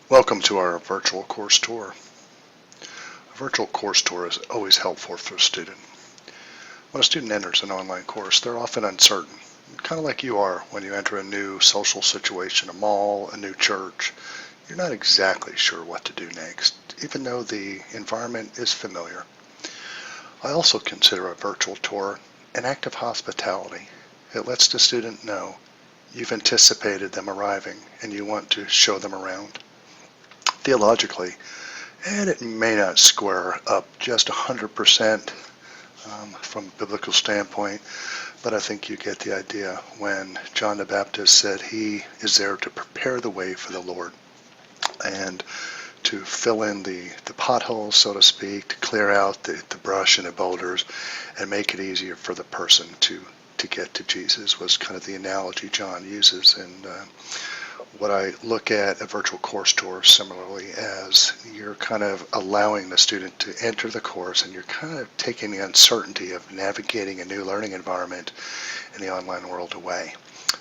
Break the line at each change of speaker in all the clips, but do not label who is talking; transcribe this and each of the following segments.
Welcome to our virtual course tour. A virtual course tour is always helpful for a student. When a student enters an online course, they're often uncertain, kind of like you are when you enter a new social situation, a mall, a new church. You're not exactly sure what to do next, even though the environment is familiar. I also consider a virtual tour an act of hospitality. It lets the student know you've anticipated them arriving and you want to show them around. Theologically, and it may not square up just 100% from a biblical standpoint, but I think you get the idea when John the Baptist said he is there to prepare the way for the Lord and to fill in the potholes, so to speak, to clear out the brush and the boulders and make it easier for the person to get to Jesus was kind of the analogy John uses. And what I look at a virtual course tour similarly as you're kind of allowing the student to enter the course and you're kind of taking the uncertainty of navigating a new learning environment in the online world away.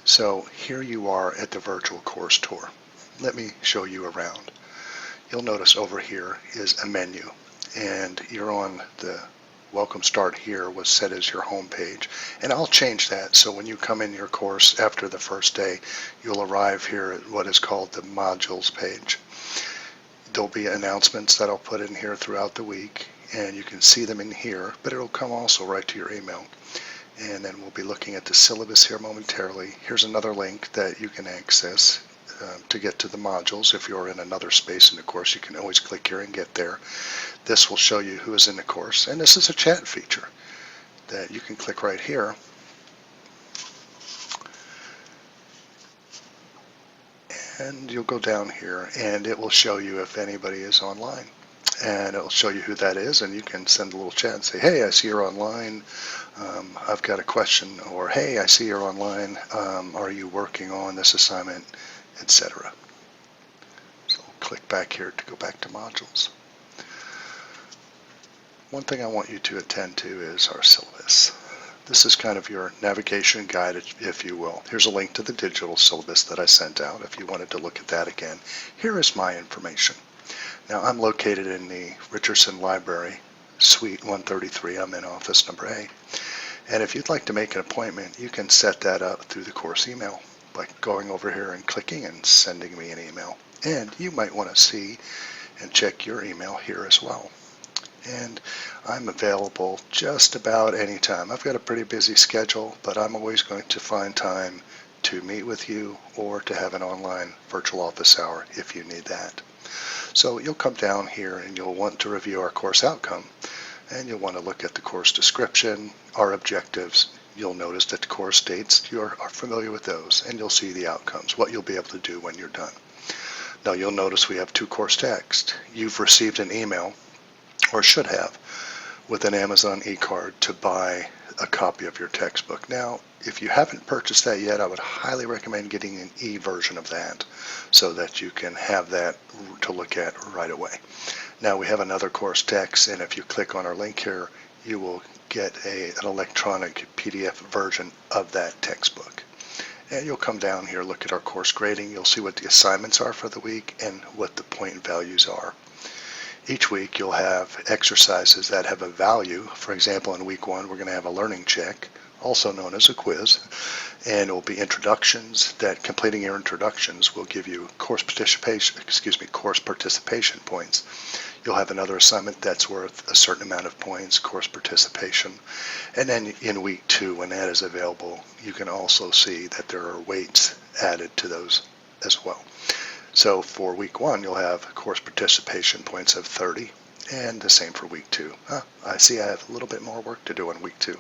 So here you are at the virtual course tour. Let me show you around. You'll notice over here is a menu and you're on the Welcome Start Here was set as your home page, and I'll change that so when you come in your course after the first day you'll arrive here at what is called the modules page. There'll be announcements that I'll put in here throughout the week and you can see them in here, but it'll come also right to your email. And then we'll be looking at the syllabus here momentarily. Here's another link that you can access to get to the modules. If you're in another space in the course, you can always click here and get there. This will show you who is in the course, and this is a chat feature that you can click right here. And you'll go down here and it will show you if anybody is online. And it'll show you who that is, and you can send a little chat and say, hey, I see you're online. I've got a question, or hey, I see you're online. Are you working on this assignment, etc. So we'll click back here to go back to modules. One thing I want you to attend to is our syllabus. This is kind of your navigation guide, if you will. Here's a link to the digital syllabus that I sent out if you wanted to look at that again. Here is my information. Now I'm located in the Richardson Library, Suite 133. I'm in office number A. And if you'd like to make an appointment, you can set that up through the course email by going over here and clicking and sending me an email. And you might want to see and check your email here as well. And I'm available just about any time. I've got a pretty busy schedule, but I'm always going to find time to meet with you or to have an online virtual office hour if you need that. So you'll come down here and you'll want to review our course outcome, and you'll want to look at the course description, our objectives. You'll notice that the course dates, you are familiar with those, and you'll see the outcomes, what you'll be able to do when you're done. Now you'll notice we have two course texts. You've received an email, or should have, with an Amazon e-card to buy a copy of your textbook. Now, if you haven't purchased that yet, I would highly recommend getting an e-version of that so that you can have that to look at right away. Now we have another course text, and if you click on our link here, you will get an electronic PDF version of that textbook. And you'll come down here, look at our course grading. You'll see what the assignments are for the week and what the point values are. Each week you'll have exercises that have a value. For example, in week 1 we're going to have a learning check, also known as a quiz, and it will be introductions that completing your introductions will give you course participation points. You'll have another assignment that's worth a certain amount of points, course participation. And then in week 2, when that is available, you can also see that there are weights added to those as well. So for week 1, you'll have course participation points of 30, and the same for week 2. I see I have a little bit more work to do in week 2.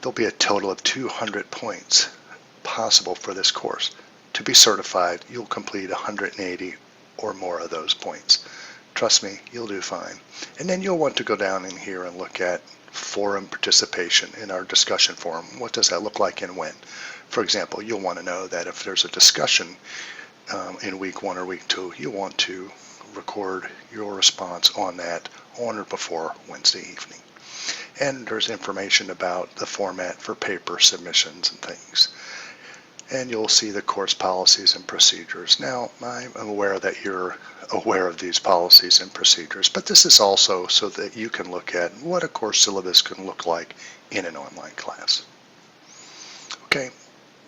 There'll be a total of 200 points possible for this course. To be certified, you'll complete 180 or more of those points. Trust me, you'll do fine. And then you'll want to go down in here and look at forum participation in our discussion forum. What does that look like and when? For example, you'll want to know that if there's a discussion in week 1 or week 2, you want to record your response on that on or before Wednesday evening. And there's information about the format for paper submissions and things. and you'll see the course policies and procedures. Now, I'm aware that you're aware of these policies and procedures, but this is also so that you can look at what a course syllabus can look like in an online class. Okay,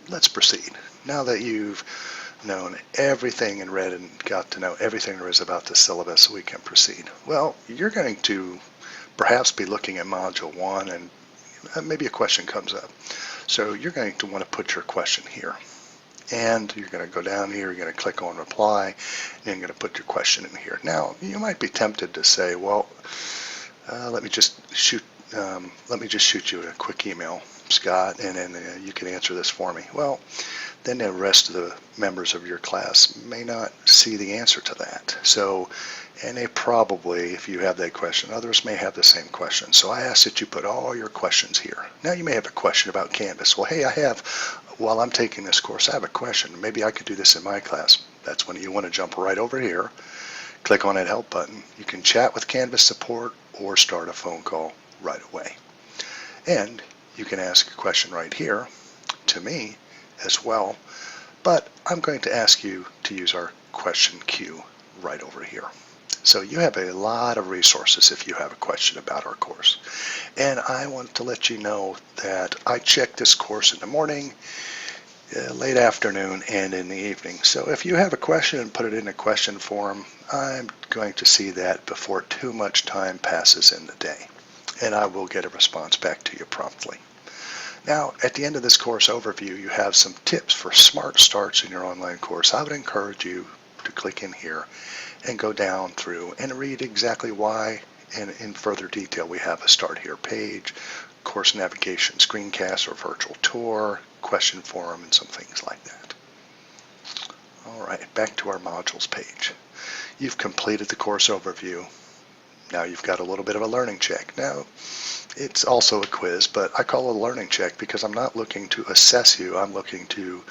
let's proceed. Now that you've known everything and read and got to know everything there is about the syllabus, we can proceed. Well, you're going to perhaps be looking at Module 1 and maybe a question comes up. So you're going to want to put your question here. And you're going to go down here, you're going to click on reply, and you're going to put your question in here. Now, you might be tempted to say, well, let me just shoot you a quick email, Scott, and then you can answer this for me. Well, then the rest of the members of your class may not see the answer to that. So, and they probably, if you have that question, others may have the same question. So I ask that you put all your questions here. Now you may have a question about Canvas. Well, hey, while I'm taking this course, I have a question. Maybe I could do this in my class. That's when you want to jump right over here, click on that help button. You can chat with Canvas support or start a phone call right away. And you can ask a question right here to me as well, but I'm going to ask you to use our question queue right over here. So you have a lot of resources if you have a question about our course. And I want to let you know that I check this course in the morning, late afternoon, and in the evening. So if you have a question and put it in a question form, I'm going to see that before too much time passes in the day. And I will get a response back to you promptly. Now, at the end of this course overview, you have some tips for smart starts in your online course. I would encourage you to click in here and go down through and read exactly why, and in further detail, we have a Start Here page, course navigation screencast or virtual tour, question forum, and some things like that. All right, back to our modules page. You've completed the course overview. Now you've got a little bit of a learning check. Now, it's also a quiz, but I call it a learning check because I'm not looking to assess you. I'm looking to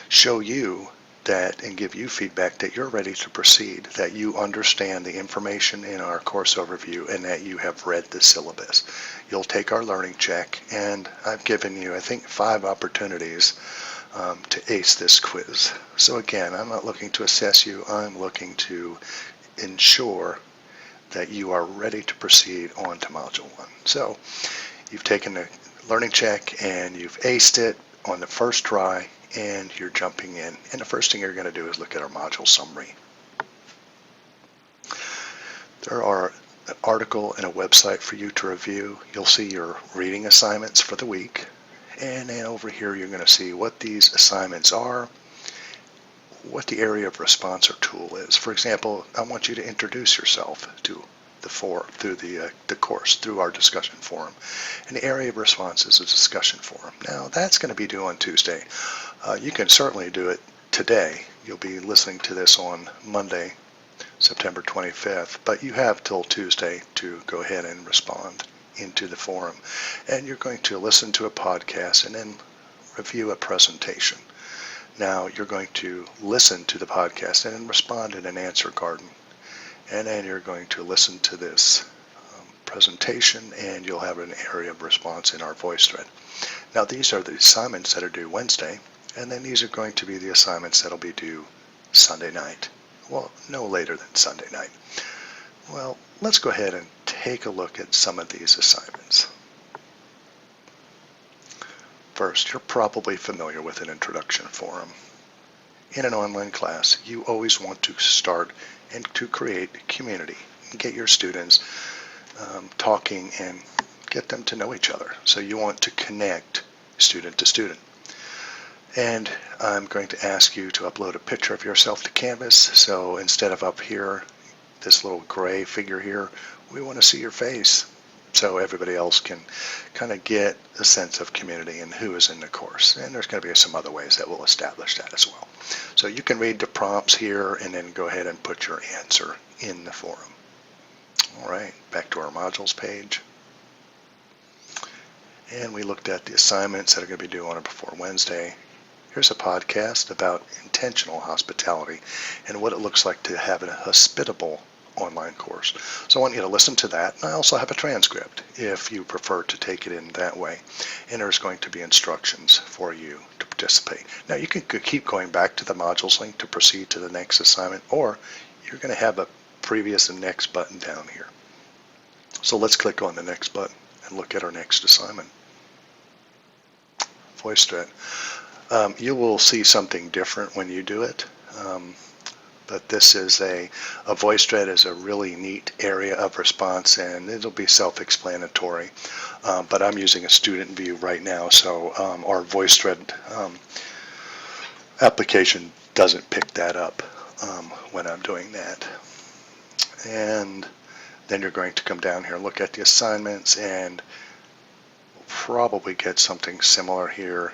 show you that and give you feedback that you're ready to proceed, that you understand the information in our course overview, and that you have read the syllabus. You'll take our learning check, and I've given you, I think, 5 opportunities to ace this quiz. So again, I'm not looking to assess you. I'm looking to ensure that you are ready to proceed on to Module 1. So you've taken the learning check and you've aced it on the first try, and you're jumping in. And the first thing you're going to do is look at our module summary. There are an article and a website for you to review. You'll see your reading assignments for the week. And then over here you're going to see what these assignments are, what the area of response or tool is. For example, I want you to introduce yourself to the course through our discussion forum. And the area of response is a discussion forum. Now that's going to be due on Tuesday. You can certainly do it today. You'll be listening to this on Monday, September 25th, but you have till Tuesday to go ahead and respond into the forum. And you're going to listen to a podcast and then review a presentation. Now you're going to listen to the podcast and then respond in an answer garden. And then you're going to listen to this presentation, and you'll have an area of response in our voice thread. Now these are the assignments that are due Wednesday, and then these are going to be the assignments that will be due Sunday night. Well, no later than Sunday night. Well, let's go ahead and take a look at some of these assignments. First, you're probably familiar with an introduction forum. In an online class, you always want to start and to create community, get your students talking and get them to know each other. So you want to connect student to student. And I'm going to ask you to upload a picture of yourself to Canvas. So instead of up here, this little gray figure here, we want to see your face so everybody else can kind of get a sense of community and who is in the course. And there's going to be some other ways that will establish that as well. So you can read the prompts here and then go ahead and put your answer in the forum. All right, back to our modules page. And we looked at the assignments that are going to be due on or before Wednesday. Here's a podcast about intentional hospitality and what it looks like to have a hospitable online course. So I want you to listen to that. And I also have a transcript if you prefer to take it in that way. And there's going to be instructions for you to participate. Now you can keep going back to the modules link to proceed to the next assignment, or you're going to have a previous and next button down here. So let's click on the next button and look at our next assignment. VoiceThread. You will see something different when you do it. But this is a VoiceThread is a really neat area of response, and it'll be self-explanatory. But I'm using a student view right now, so our VoiceThread application doesn't pick that up when I'm doing that. And then you're going to come down here and look at the assignments, and probably get something similar here.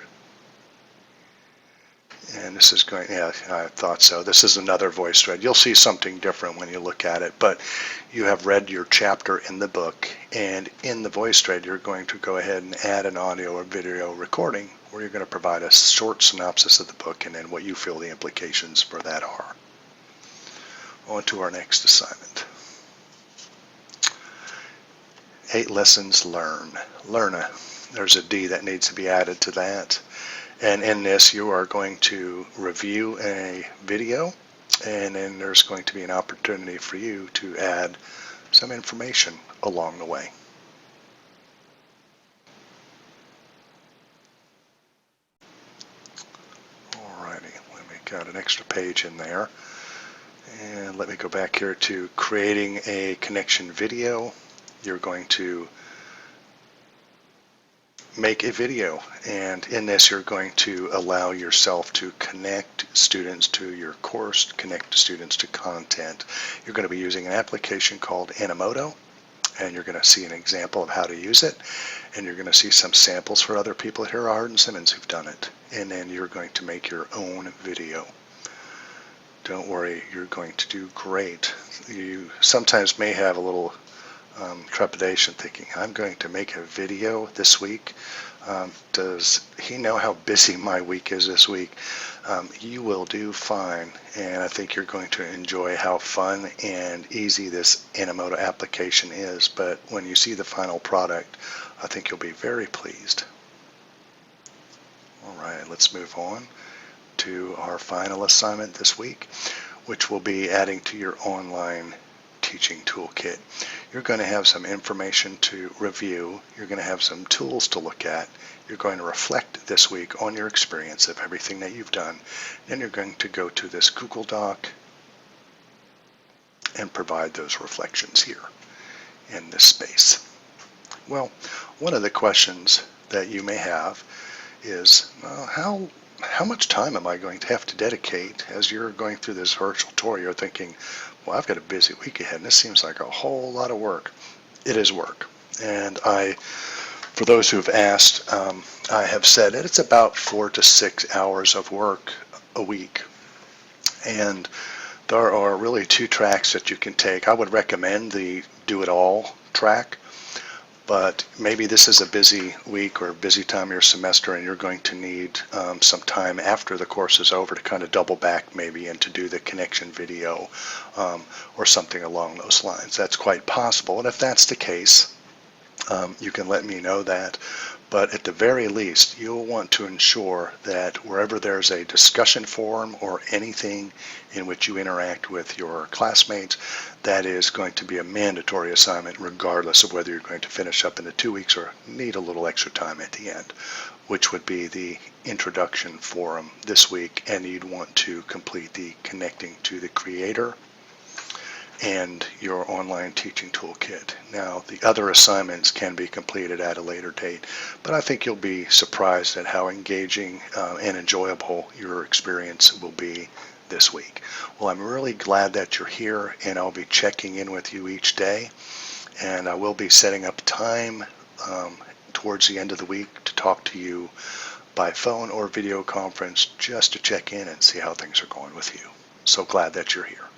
And this is going, yeah, I thought so. This is another VoiceThread. You'll see something different when you look at it, but you have read your chapter in the book, and in the VoiceThread you're going to go ahead and add an audio or video recording where you're going to provide a short synopsis of the book and then what you feel the implications for that are. On to our next assignment. 8 lessons learn. There's a D that needs to be added to that. And in this, you are going to review a video, and then there's going to be an opportunity for you to add some information along the way. Alrighty, let me got an extra page in there. And let me go back here to creating a connection video. You're going to make a video, and in this you're going to allow yourself to connect students to your course, connect students to content. You're going to be using an application called Animoto, and you're going to see an example of how to use it, and you're going to see some samples for other people here at Hardin Simmons who've done it, and then you're going to make your own video. Don't worry, you're going to do great. You sometimes may have a little trepidation, thinking, I'm going to make a video this week. Does he know how busy my week is this week? You will do fine, and I think you're going to enjoy how fun and easy this Animoto application is, but when you see the final product, I think you'll be very pleased. Alright, let's move on to our final assignment this week, which will be adding to your online teaching toolkit. You're going to have some information to review. You're going to have some tools to look at. You're going to reflect this week on your experience of everything that you've done. Then you're going to go to this Google Doc and provide those reflections here in this space. Well, one of the questions that you may have is, how much time am I going to have to dedicate as you're going through this virtual tour? You're thinking, well, I've got a busy week ahead, and this seems like a whole lot of work. It is work. And for those who've asked, I have said that it's about 4 to 6 hours of work a week. And there are really 2 tracks that you can take. I would recommend the do-it-all track. But maybe this is a busy week or a busy time of your semester, and you're going to need some time after the course is over to kind of double back maybe and to do the connection video or something along those lines. That's quite possible, and if that's the case, you can let me know that. But at the very least, you'll want to ensure that wherever there's a discussion forum or anything in which you interact with your classmates, that is going to be a mandatory assignment regardless of whether you're going to finish up in the 2 weeks or need a little extra time at the end, which would be the introduction forum this week, and you'd want to complete the connecting to the creator and your online teaching toolkit. Now, the other assignments can be completed at a later date, but I think you'll be surprised at how engaging and enjoyable your experience will be this week. Well, I'm really glad that you're here, and I'll be checking in with you each day, and I will be setting up time towards the end of the week to talk to you by phone or video conference just to check in and see how things are going with you. So glad that you're here.